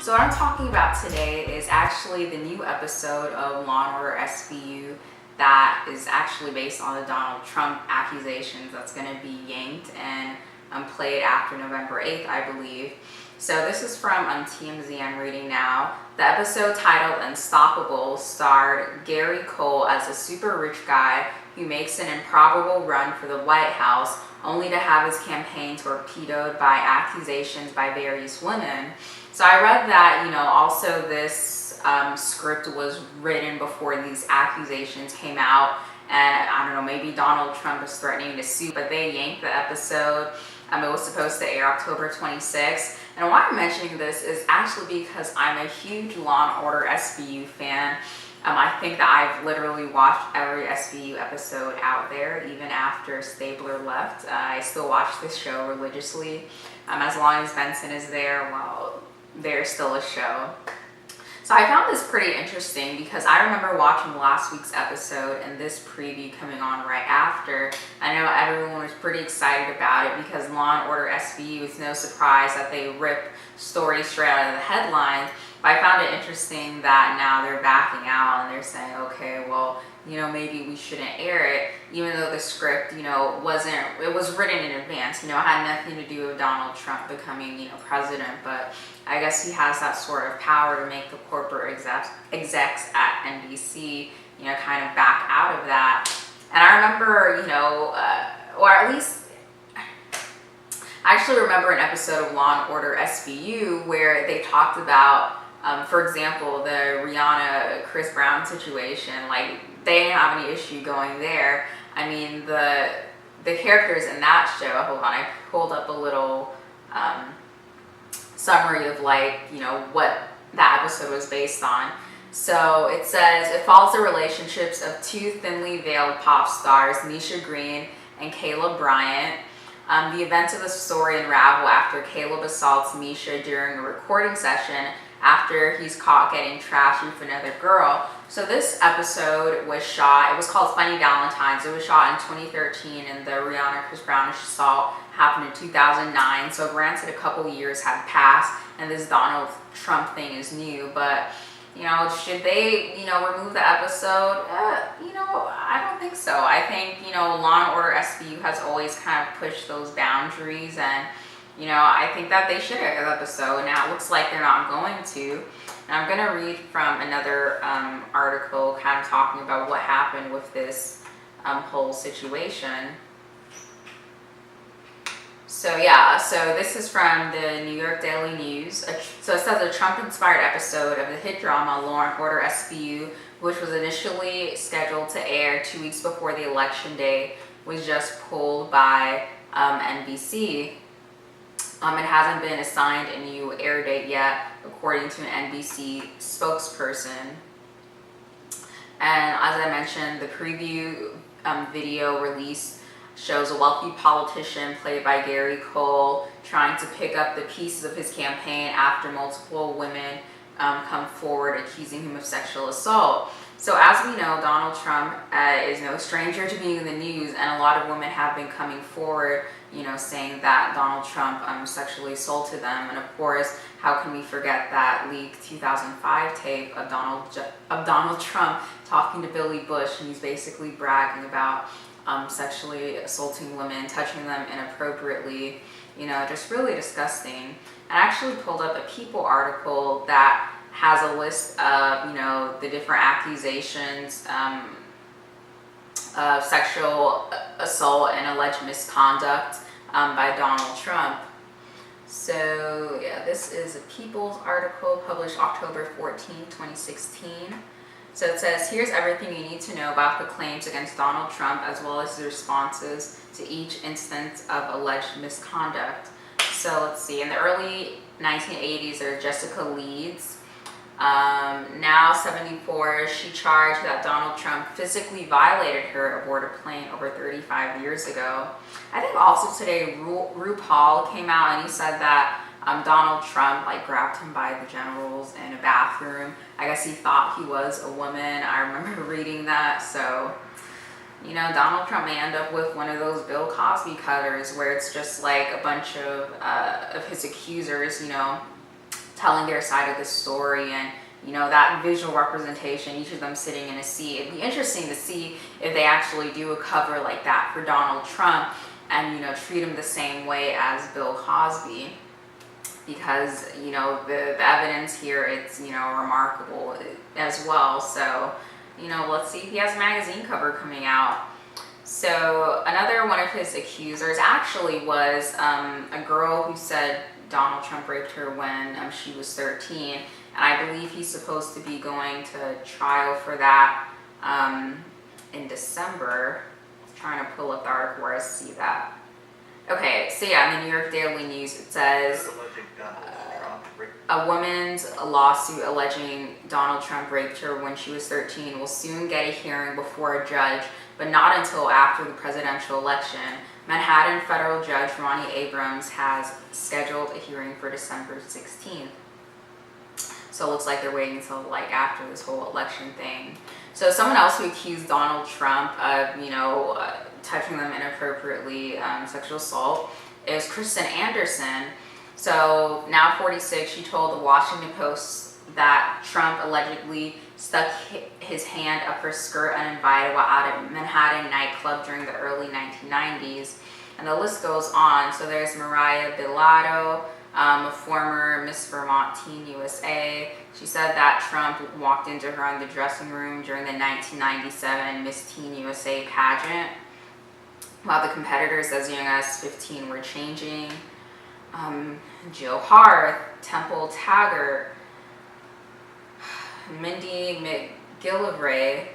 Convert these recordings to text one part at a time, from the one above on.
So what I'm talking about today is actually the new episode of Law and Order SVU that is actually based on the Donald Trump accusations that's going to be yanked and played after November 8th, I believe. So this is from TMZ, I'm reading now. The episode titled Unstoppable starred Gary Cole as a super rich guy who makes an improbable run for the White House only to have his campaign torpedoed by accusations by various women. So I read that, also this script was written before these accusations came out. And I don't know, maybe Donald Trump is threatening to sue, but they yanked the episode. It was supposed to air October 26th. And why I'm mentioning this is actually because I'm a huge Law and Order SVU fan. I think that I've literally watched every SVU episode out there, even after Stabler left. I still watch this show religiously. As long as Benson is there, well, there's still a show. So I found this pretty interesting because I remember watching last week's episode and this preview coming on right after. I know everyone was pretty excited about it because Law and Order SVU, it's no surprise that they rip stories straight out of the headlines. But I found it interesting that now they're backing out and they're saying, okay, well, maybe we shouldn't air it, even though the script, it was written in advance, it had nothing to do with Donald Trump becoming, president, but I guess he has that sort of power to make the corporate execs at NBC, kind of back out of that. And I remember, or at least, I actually remember an episode of Law and Order SVU where they talked about, for example, the Rihanna Chris Brown situation. Like, they didn't have any issue going there. I mean, the characters in that show, hold on, I pulled up a little summary of what that episode was based on. So it says, it follows the relationships of two thinly veiled pop stars, Misha Green and Caleb Bryant. The events of the story unravel after Caleb assaults Misha during a recording session after he's caught getting trashy with another girl. So this episode was shot, it was called Funny Valentine's. It was shot in 2013 and the Rihanna Chris Brownish assault happened in 2009. So granted, a couple years had passed and this Donald Trump thing is new, but should they, remove the episode? I don't think so. I think, Law and Order SVU has always kind of pushed those boundaries and, I think that they should air the episode. Now it looks like they're not going to. And I'm going to read from another article kind of talking about what happened with this whole situation. So this is from the New York Daily News. So it says a Trump-inspired episode of the hit drama Law and Order SVU, which was initially scheduled to air 2 weeks before the election day, was just pulled by NBC. It hasn't been assigned a new air date yet, according to an NBC spokesperson. And as I mentioned, the preview video release shows a wealthy politician played by Gary Cole trying to pick up the pieces of his campaign after multiple women come forward accusing him of sexual assault. So as we know, Donald Trump is no stranger to being in the news, and a lot of women have been coming forward, saying that Donald Trump sexually assaulted them. And of course, how can we forget that leaked 2005 tape of Donald Trump talking to Billy Bush, and he's basically bragging about sexually assaulting women, touching them inappropriately, just really disgusting. I actually pulled up a People article that has a list of, the different accusations of sexual assault and alleged misconduct by Donald Trump. So this is a People's article published October 14, 2016. So it says, here's everything you need to know about the claims against Donald Trump as well as the responses to each instance of alleged misconduct. So let's see, in the early 1980s, there was Jessica Leeds. Now 74, she charged that Donald Trump physically violated her aboard a plane over 35 years ago. I think also today RuPaul came out and he said that Donald Trump grabbed him by the genitals in a bathroom. I guess he thought he was a woman. I remember reading that. So, Donald Trump may end up with one of those Bill Cosby cutters where it's just like a bunch of his accusers, telling their side of the story, and that visual representation, each of them sitting in a seat. It'd be interesting to see if they actually do a cover like that for Donald Trump and treat him the same way as Bill Cosby, because the evidence here, it's remarkable as well. So let's see if he has a magazine cover coming out. So another one of his accusers actually was a girl who said Donald Trump raped her when she was 13, and I believe he's supposed to be going to trial for that in December. I'm trying to pull up the article where I see that. Okay, so yeah, in the New York Daily News, it says a woman's lawsuit alleging Donald Trump raped her when she was 13 will soon get a hearing before a judge, but not until after the presidential election. Manhattan federal judge Ronnie Abrams has scheduled a hearing for December 16th. So it looks like they're waiting until after this whole election thing. So someone else who accused Donald Trump of, touching them inappropriately, sexual assault, is Kristen Anderson. So now 46, she told the Washington Post that Trump allegedly stuck his hand up her skirt uninvited while out at Manhattan nightclub during the early 1990s. And the list goes on. So there's Mariah Bilato, a former Miss Vermont Teen USA. She said that Trump walked into her in the dressing room during the 1997 Miss Teen USA pageant, while the competitors as young as 15 were changing. Jill Harth, Temple Taggart, Mindy McGillivray,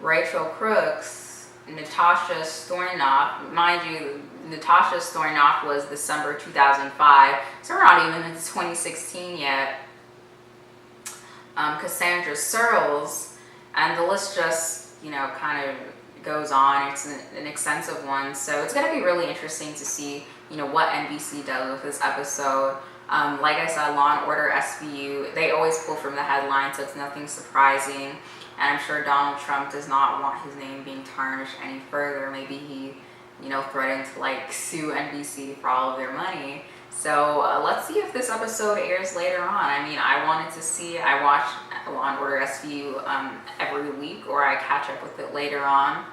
Rachel Crooks, Natasha Stornoff. Mind you, Natasha Stornoff was December 2005, so we're not even into 2016 yet. Cassandra Searles, and the list just, kind of goes on. It's an extensive one, so it's going to be really interesting to see, what NBC does with this episode. Like I said, Law and Order SVU, they always pull from the headline, so it's nothing surprising. And I'm sure Donald Trump does not want his name being tarnished any further. Maybe he, threatened to sue NBC for all of their money. So let's see if this episode airs later on. I mean, I wanted to see, I watch Law and Order SVU every week, or I catch up with it later on.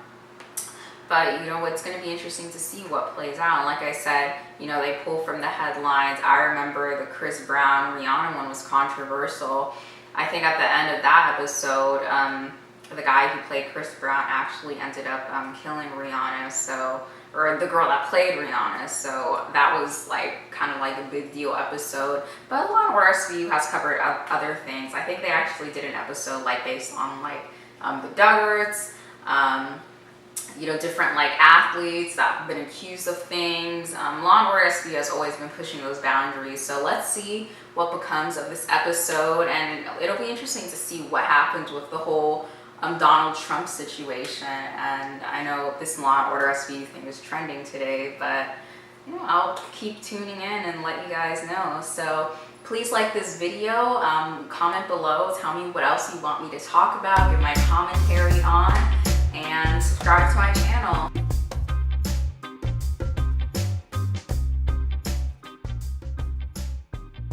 But, it's going to be interesting to see what plays out. And like I said, they pull from the headlines. I remember the Chris Brown, Rihanna one was controversial. I think at the end of that episode, the guy who played Chris Brown actually ended up killing Rihanna, or the girl that played Rihanna. So that was kind of a big deal episode. But Law and Order SVU has covered other things. I think they actually did an episode based on the Duggards, different athletes that have been accused of things. Law and Order SVU has always been pushing those boundaries. So let's see what becomes of this episode, and it'll be interesting to see what happens with the whole Donald Trump situation. And I know this Law and Order SVU thing is trending today, but I'll keep tuning in and let you guys know. So please like this video, comment below, tell me what else you want me to talk about, give my commentary on, and subscribe to my channel.